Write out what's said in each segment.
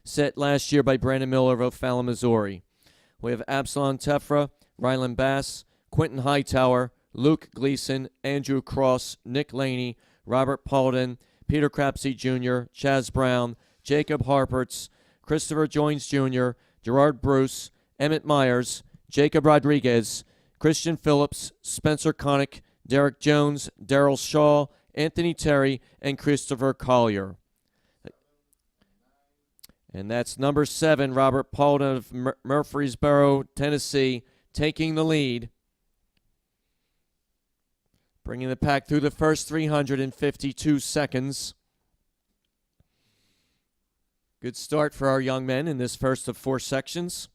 set last year by Brandon Miller of O'Fallon, Missouri. We have Absalom Tefra, Rylan Bass, Quentin Hightower, Luke Gleason, Andrew Cross, Nick Laney, Robert Paulden, Peter Crapsey Jr., Chaz Brown, Jacob Harperts, Christopher Joines Jr., Gerard Bruce, Emmett Myers, Jacob Rodriguez, Christian Phillips, Spencer Connick, Derek Jones, Daryl Shaw, Anthony Terry, and Christopher Collier. And that's number 7, Robert Paulden of Murfreesboro, Tennessee, taking the lead. Bringing the pack through the first 352 seconds. Good start for our young men in this first of 4 sections.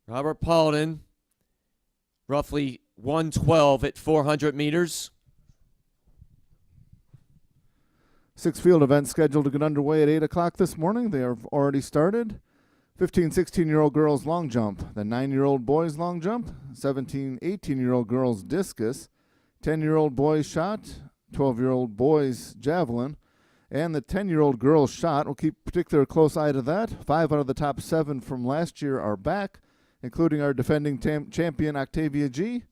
Robert Paulden, roughly 112 at 400 meters. 6 field events scheduled to get underway at 8 o'clock this morning. They have already started. 15, 16-year-old girls long jump, the 9-year-old boys long jump, 17, 18-year-old girls discus, 10-year-old boys shot, 12-year-old boys javelin, and the 10-year-old girls shot. We'll keep particular close eye to that. 5 out of the top 7 from last year are back, including our defending champion, Octavia G.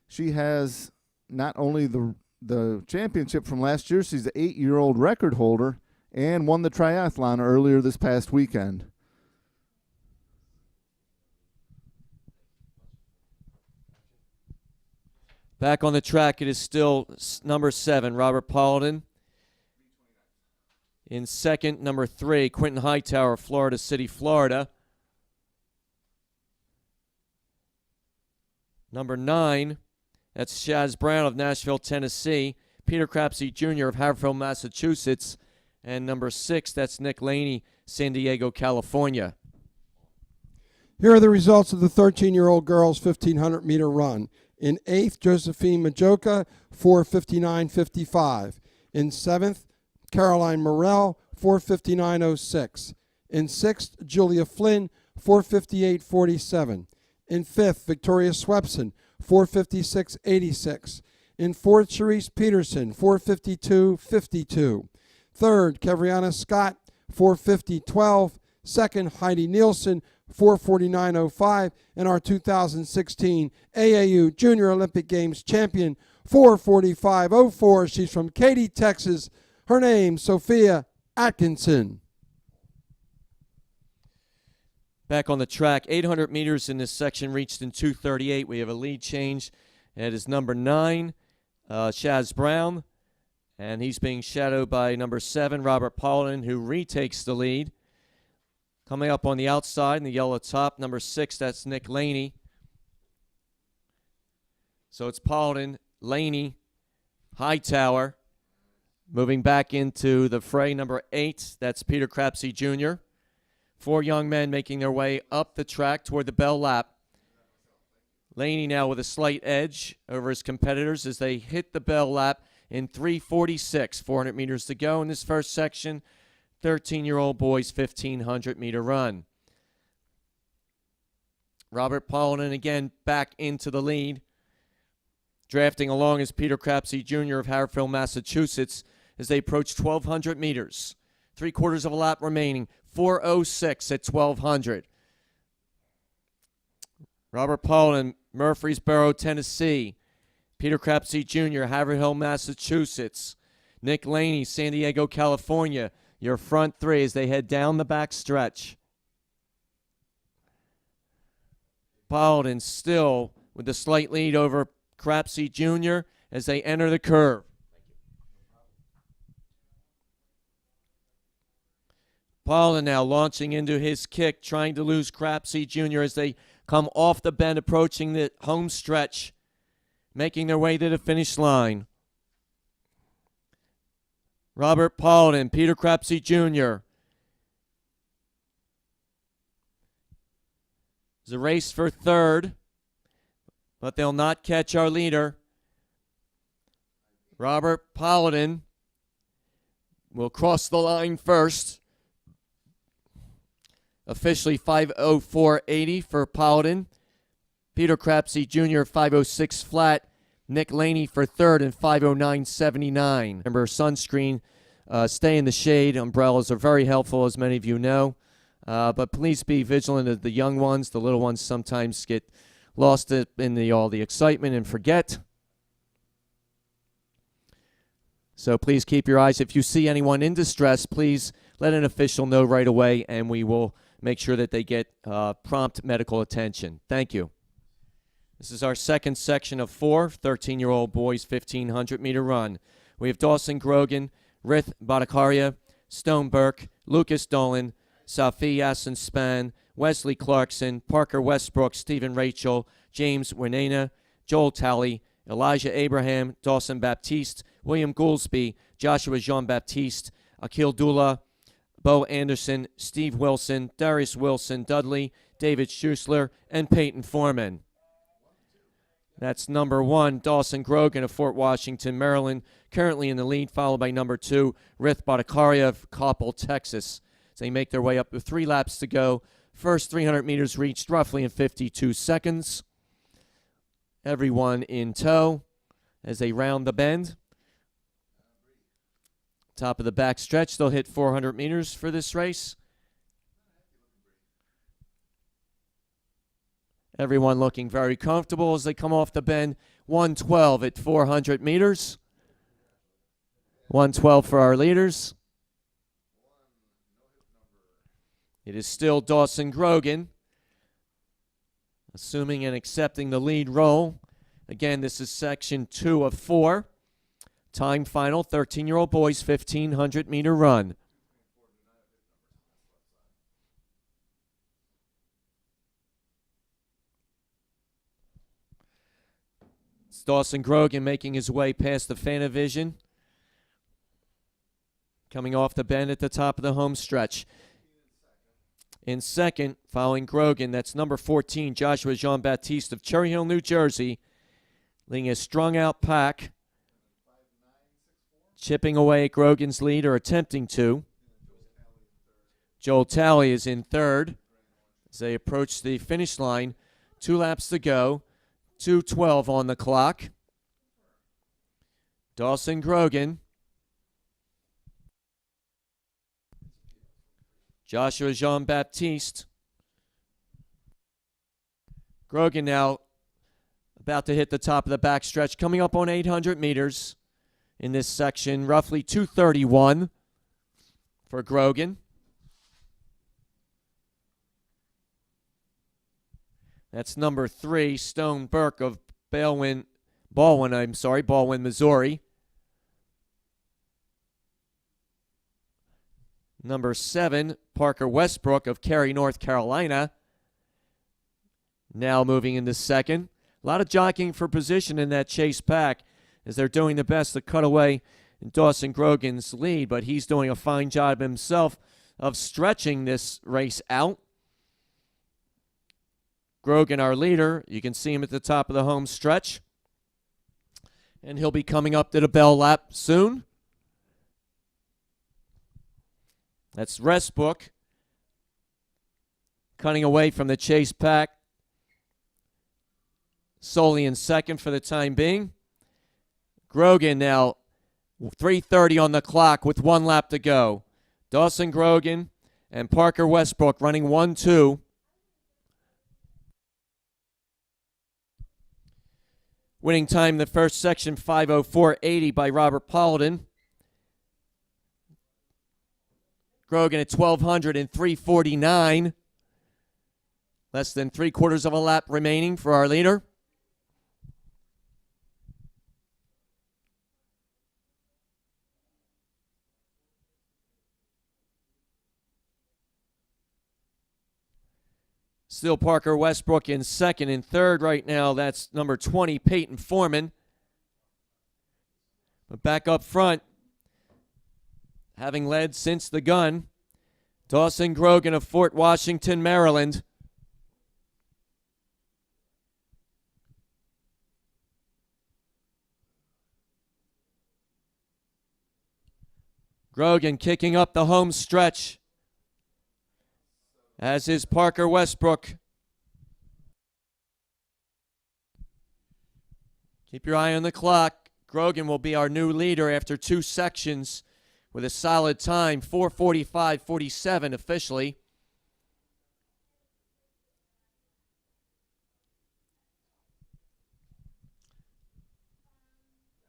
She has not only the championship from last year, she's the 8-year-old record holder and won the triathlon earlier this past weekend. Back on the track, it is still number 7, Robert Paulden. In second, number 3, Quentin Hightower, Florida City, Florida. Number 9, that's Chaz Brown of Nashville, Tennessee. Peter Crapsey Jr. of Haverhill, Massachusetts. And number 6, that's Nick Laney, San Diego, California. Here are the results of the 13-year-old girls' 1,500-meter run. In 8th, Josephine Majoka, 4:59.55. In 7th, Caroline Morell, 4:59.06. In 6th, Julia Flynn, 4:58.47. In 5th, Victoria Swepson, 4:56.86. In 4th, Cherise Peterson, 4:52.52. 3rd, Kevriana Scott, 4:50.12. 2nd, Heidi Nielsen, 4:49.05, and our 2016 AAU Junior Olympic Games champion, 4:45.04. She's from Katy, Texas. Her name, Sophia Atkinson. Back on the track, 800 meters in this section reached in 2:38. We have a lead change. It is number 9, Chaz Brown, and he's being shadowed by number 7, Robert Paulden, who retakes the lead. Coming up on the outside in the yellow top, number 6, that's Nick Laney. So it's Paulden, Laney, Hightower. Moving back into the fray, number 8, that's Peter Crapsey Jr. 4 young men making their way up the track toward the bell lap. Laney now with a slight edge over his competitors as they hit the bell lap in 3:46. 400 meters to go in this first section. 13-year-old boys 1,500-meter run. Robert Paulden again back into the lead. Drafting along is Peter Crapsey Jr. of Haverhill, Massachusetts, as they approach 1,200 meters. 3/4 of a lap remaining. 4:06 at 1,200. Robert Paulden, Murfreesboro, Tennessee. Peter Crapsey Jr., Haverhill, Massachusetts. Nick Laney, San Diego, California. Your front 3 as they head down the back stretch. Paulden still with the slight lead over Crapsey Jr. as they enter the curve. Paulden now launching into his kick, trying to lose Crapsey Jr. as they come off the bend, approaching the home stretch, making their way to the finish line. Robert Paulden, Peter Crapsey Jr. It's a race for 3rd, but they'll not catch our leader. Robert Paulden will cross the line first. Officially 5:04.80 for Paulden. Peter Crapsey Jr. 5:06 flat. Nick Laney for third and 5:09.79. Remember, sunscreen, stay in the shade. Umbrellas are very helpful, as many of you know. But please be vigilant of the young ones. The little ones sometimes get lost in all the excitement and forget. So please keep your eyes. If you see anyone in distress, please let an official know right away, and we will make sure that they get prompt medical attention. Thank you. This is our second section of 4 13-year-old boys 1,500-meter run. We have Dawson Grogan, Rith Bhattacharya, Stone Burke, Lucas Dolan, Safi Yassin Span, Wesley Clarkson, Parker Westbrook, Stephen Rachel, James Winena, Joel Talley, Elijah Abraham, Dawson Baptiste, William Goulsby, Joshua Jean-Baptiste, Akil Dula, Bo Anderson, Steve Wilson, Darius Wilson, Dudley, David Schusler, and Peyton Foreman. That's number 1, Dawson Grogan of Fort Washington, Maryland, currently in the lead, followed by number 2, Rith Bhattacharya of Coppell, Texas. As they make their way up with 3 laps to go. First 300 meters reached roughly in 52 seconds. Everyone in tow as they round the bend. Top of the back stretch, they'll hit 400 meters for this race. Everyone looking very comfortable as they come off the bend. 1:12 at 400 meters. 1:12 for our leaders. It is still Dawson Grogan, assuming and accepting the lead role. Again, this is section 2 of 4. Time final, 13-year-old boys, 1,500-meter run. It's Dawson Grogan making his way past the Fanavision, coming off the bend at the top of the home stretch. In second, following Grogan, that's number 14, Joshua Jean-Baptiste of Cherry Hill, New Jersey, leading a strung-out pack, chipping away at Grogan's lead, or attempting to. Joel Talley is in third as they approach the finish line. 2 laps to go, 2:12 on the clock. Dawson Grogan, Joshua Jean-Baptiste. Grogan now about to hit the top of the backstretch, coming up on 800 meters in this section, roughly 2:31 for Grogan. That's number 3, Stone Burke of Baldwin, Missouri. Number 7, Parker Westbrook of Cary, North Carolina. Now moving into second. A lot of jockeying for position in that chase pack as they're doing their best to cut away in Dawson Grogan's lead, but he's doing a fine job himself of stretching this race out. Grogan, our leader, you can see him at the top of the home stretch, and he'll be coming up to the bell lap soon. That's Westbrook cutting away from the chase pack, solely in second for the time being. Grogan now 3:30 on the clock with 1 lap to go. Dawson Grogan and Parker Westbrook running 1-2. Winning time in the first section, 5:04.80 by Robert Paladin. Grogan at 1,200 and 3:49. Less than 3/4 of a lap remaining for our leader. Still Parker Westbrook in second. In third right now, that's number 20, Peyton Foreman. But back up front, having led since the gun, Dawson Grogan of Fort Washington, Maryland. Grogan kicking up the home stretch, as is Parker Westbrook. Keep your eye on the clock. Grogan will be our new leader after 2 sections with a solid time, 4:45.47 officially.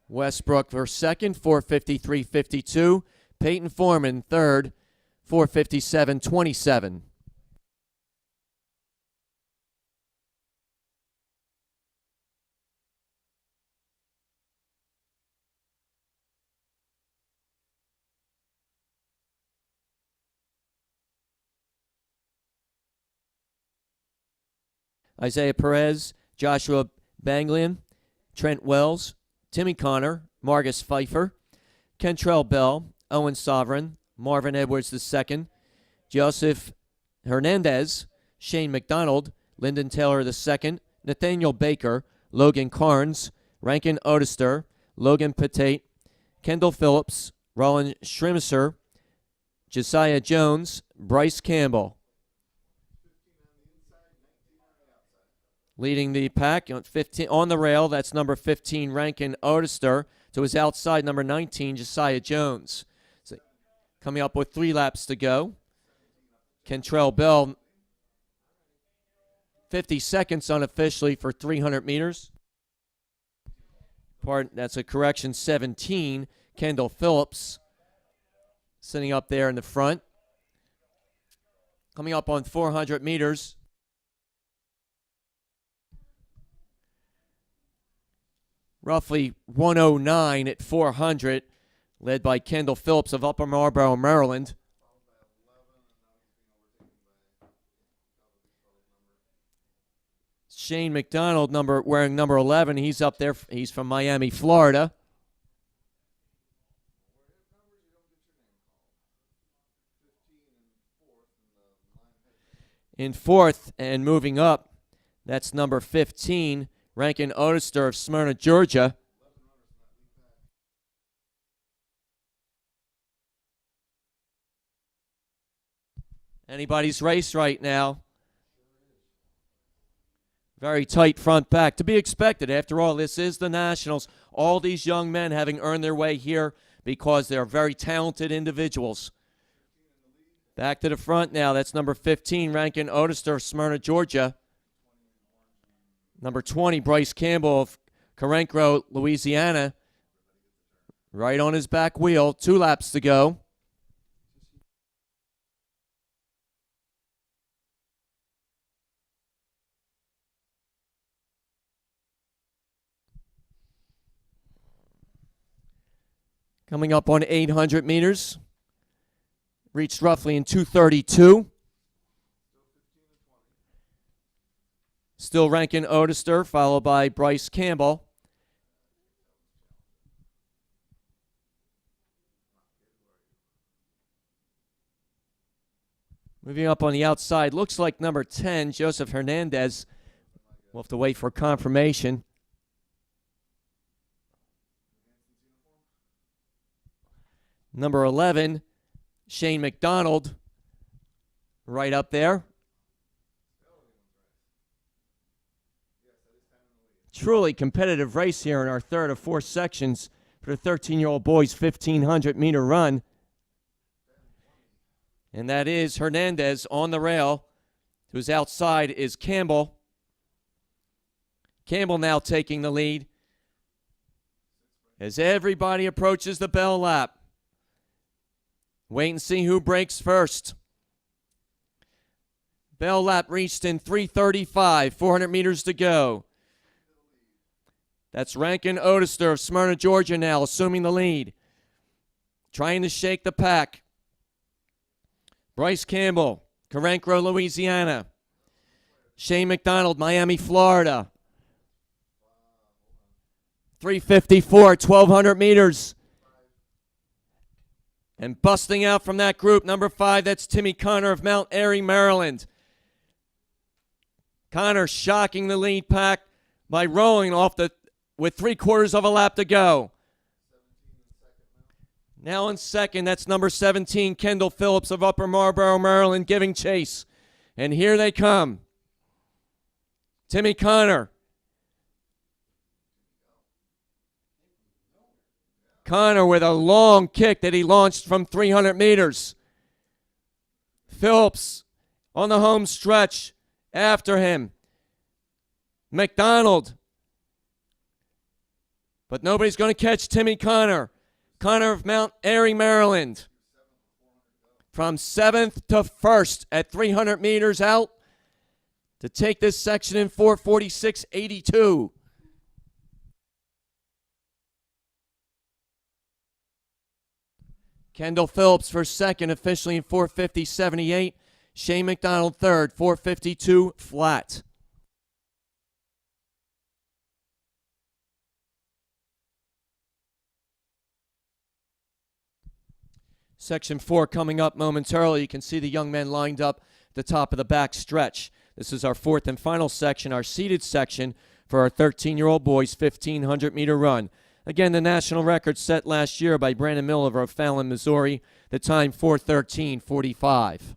Westbrook for second, 4:53.52. Peyton Foreman third, 4:57.27. Isaiah Perez, Joshua Banglian, Trent Wells, Timmy Connor, Marcus Pfeiffer, Kentrell Bell, Owen Sovereign, Marvin Edwards II, Joseph Hernandez, Shane McDonald, Lyndon Taylor II, Nathaniel Baker, Logan Carnes, Rankin Odester, Logan Patate, Kendall Phillips, Roland Schrimser, Josiah Jones, Bryce Campbell. Leading the pack on 15 on the rail, that's number 15, Rankin Odester. To his outside, number 19, Josiah Jones. So coming up with 3 laps to go. Kentrell Bell, 50 seconds unofficially for 300 meters. That's a correction, 17. Kendall Phillips sitting up there in the front. Coming up on 400 meters. Roughly 109 at 400, led by Kendall Phillips of Upper Marlboro, Maryland. Shane McDonald, wearing number 11, he's up there. He's from Miami, Florida. In fourth and moving up, that's number 15, Rankin Odester of Smyrna, Georgia. Anybody's race right now. Very tight front back. To be expected. After all, this is the Nationals. All these young men having earned their way here because they're very talented individuals. Back to the front now. That's number 15, Rankin Odester of Smyrna, Georgia. Number 20, Bryce Campbell of Carencro, Louisiana. Right on his back wheel. 2 laps to go. Coming up on 800 meters. Reached roughly in 2:32. Still Rankin Odester, followed by Bryce Campbell. Moving up on the outside, looks like number 10, Joseph Hernandez. We'll have to wait for confirmation. Number 11, Shane McDonald, right up there. Truly competitive race here in our third of 4 sections for the 13-year-old boys' 1,500-meter run. And that is Hernandez on the rail. To his outside is Campbell. Campbell now taking the lead as everybody approaches the bell lap. Wait and see who breaks first. Bell lap reached in 3:35, 400 meters to go. That's Rankin Odester of Smyrna, Georgia now, assuming the lead. Trying to shake the pack. Bryce Campbell, Carencro, Louisiana. Shane McDonald, Miami, Florida. 3:54, 1,200 meters. And busting out from that group, number 5, that's Timmy Connor of Mount Airy, Maryland. Connor shocking the lead pack by rolling off with 3/4 of a lap to go. Now in second, that's number 17, Kendall Phillips of Upper Marlboro, Maryland, giving chase. And here they come. Timmy Connor. Connor with a long kick that he launched from 300 meters. Phillips on the home stretch after him. McDonald. But nobody's going to catch Timmy Connor. Connor of Mount Airy, Maryland. From 7th to 1st at 300 meters out to take this section in 4:46.82. Kendall Phillips for second, officially in 4:50.78. Shane McDonald third, 4:52 flat. Section 4 coming up momentarily. You can see the young men lined up at the top of the back stretch. This is our fourth and final section, our seated section for our 13-year-old boys 1,500-meter run. Again, the national record set last year by Brandon Miller of O'Fallon, Missouri. The time 4:13.45.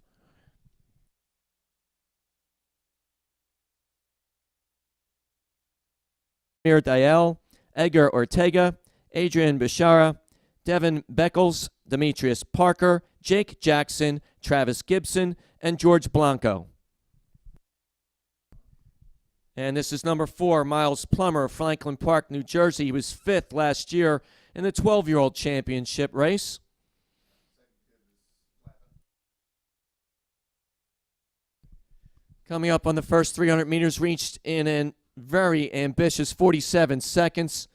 Amir Dial, Edgar Ortega, Adrian Bishara, Devin Beckles, Demetrius Parker, Jake Jackson, Travis Gibson, and George Blanco. And this is number 4, Miles Plummer, Franklin Park, New Jersey. He was 5th last year in the 12-year-old championship race. Coming up on the first 300 meters, reached in a very ambitious 47 seconds.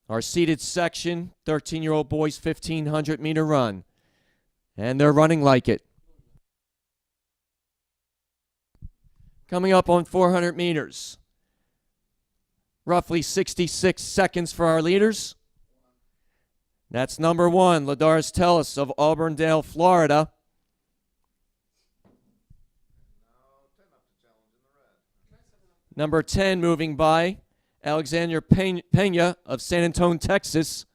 Our seated section, 13-year-old boys 1,500-meter run. And they're running like it. Coming up on 400 meters. Roughly 66 seconds for our leaders. That's number 1, Ladaris Tellis of Auburndale, Florida. Number 10 moving by, Alexander Pena of San Antonio, Texas.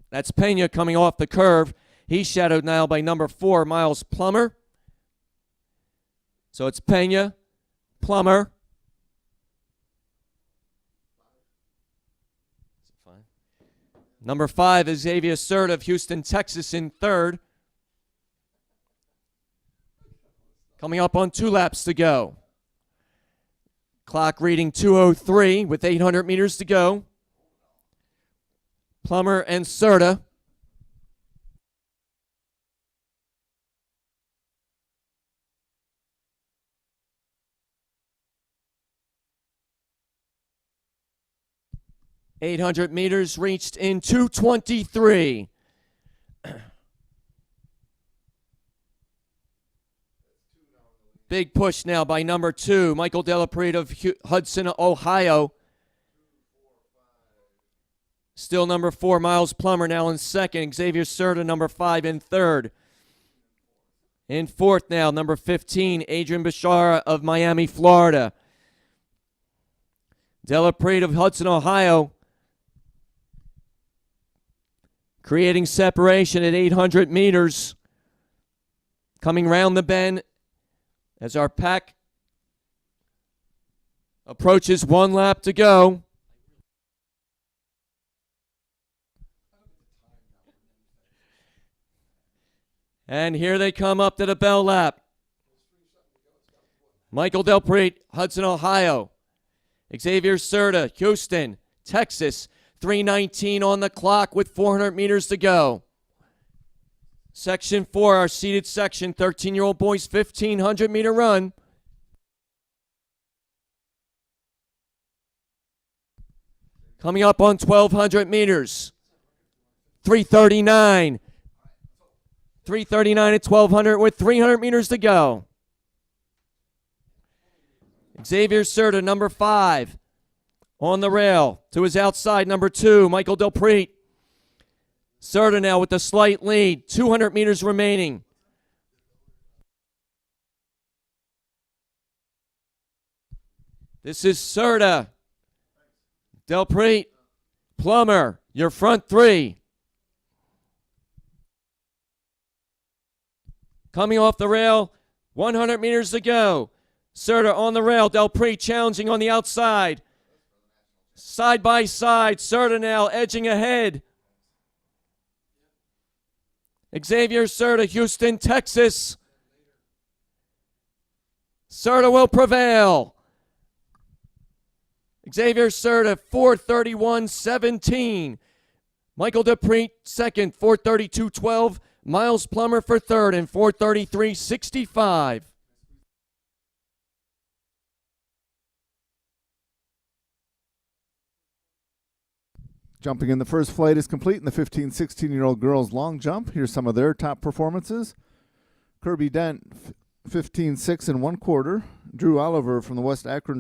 That's Pena coming off the curve. He's shadowed now by number 4, Miles Plummer. So it's Pena, Plummer. Number 5 is Xavier Serd of Houston, Texas in 3rd. Coming up on 2 laps to go. Clock reading 2:03 with 800 meters to go. Plummer and Serta. .800 meters reached in 2:23. Big push now by number 2, Michael Delaprete of Hudson, Ohio. Still number 4, Miles Plummer now in 2nd. Xavier Serta, number 5 in 3rd. In 4th now, number 15, Adrian Bishara of Miami, Florida. Delaprete of Hudson, Ohio, creating separation at 800 meters. Coming round the bend as our pack approaches 1 lap to go. And here they come up to the bell lap. Michael Delprete, Hudson, Ohio. Xavier Serta, Houston, Texas. 3:19 on the clock with 400 meters to go. Section 4, our seated section, 13-year-old boys 1,500-meter run. Coming up on 1,200 meters. 3:39. 3:39 at 1,200 with 300 meters to go. Xavier Serta, number 5, on the rail. To his outside, number 2, Michael Delprete. Serta now with a slight lead. 200 meters remaining. This is Serta. Delprete. Plummer, your front 3. Coming off the rail, 100 meters to go. Serta on the rail, Del Prix challenging on the outside. Side by side, Serta now edging ahead. Xavier Serta, Houston, Texas. Serta will prevail. Xavier Serta, 4:31.17. Michael Dupree, second, 4:32.12. Miles Plummer for third, and 4:33.65. Jumping in the first flight is complete in the 15-16-year-old girls long jump. Here's some of their top performances. Kirby Dent, 15.6 1/4. Drew Oliver from the West Akron